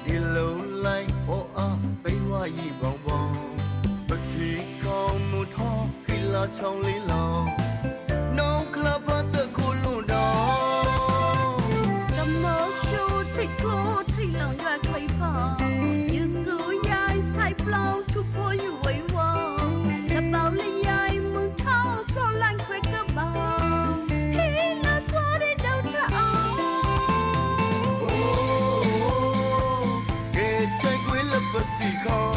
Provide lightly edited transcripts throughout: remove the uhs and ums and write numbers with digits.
ဒီလိုလိုက်ပေါ်အားပိဝါရီဘောင်ဘောင်ပတိကောင်းမထောခိလာချောင်းလေးလောင်နောင်ကလပတ်တခုလုံးတော့ကမောရှိုထိတ်ကိုထိတ်လောင်ရွက်ခွေပါယူဆူရိုင်းချိုက်ပလောင်သူပေါ်ယူဝေဝါကပောက်လေးရိုင်းမူထောက်ပလောင်လိုက်ခွေကပါဟေးလာစွာတဲ့တောက်ထအောင်ပတိကော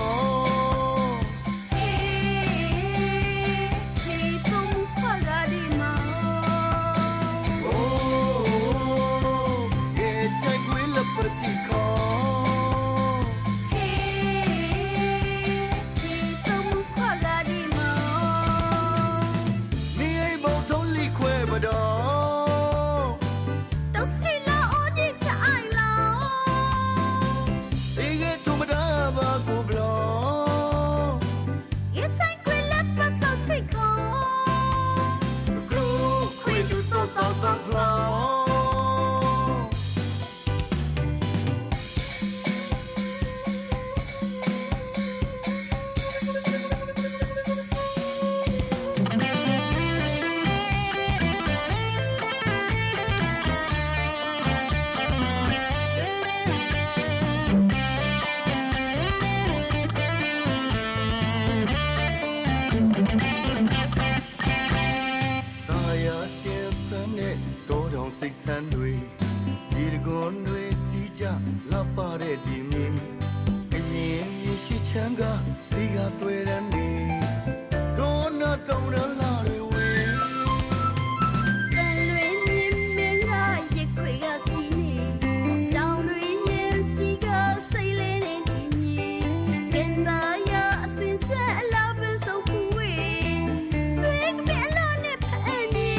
စိတ်ဆန်းတွေဒီတကွန်တွေစီးကြလှပတဲ့ဒီမြေအရင်မြေရှိချမ်းကစီကတွေ့တဲ့နေဒေါနာတောင်းရလာတွေဝေးပန်လွင်မြင်မင်းကရခွေကစီနေတောင်းတွေရင်စီကစိတ်လေးနဲ့ဒီမြေပင်သားရအသွင်ဆက်အလားပင်စုပ်ပွေဆွေကပဲလာနဲ့ဖဲ့မြေ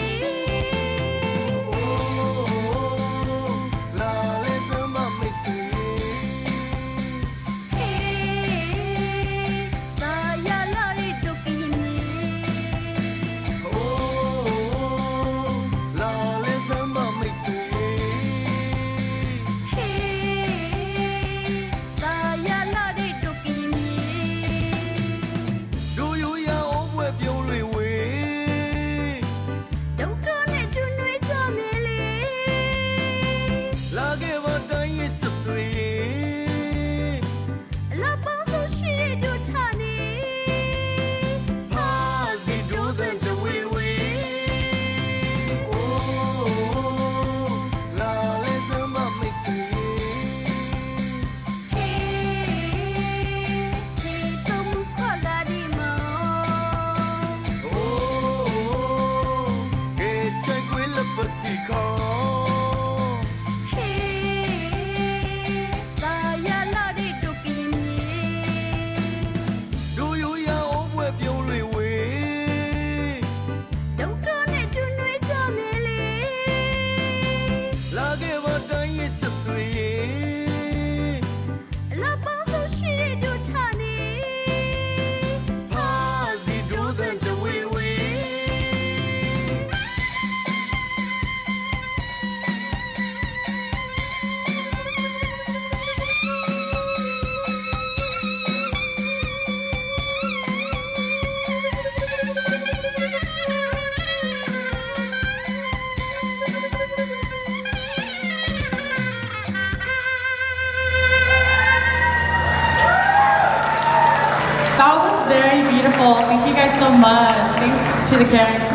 That was very beautiful. Thank you guys so much. Thanks to the caring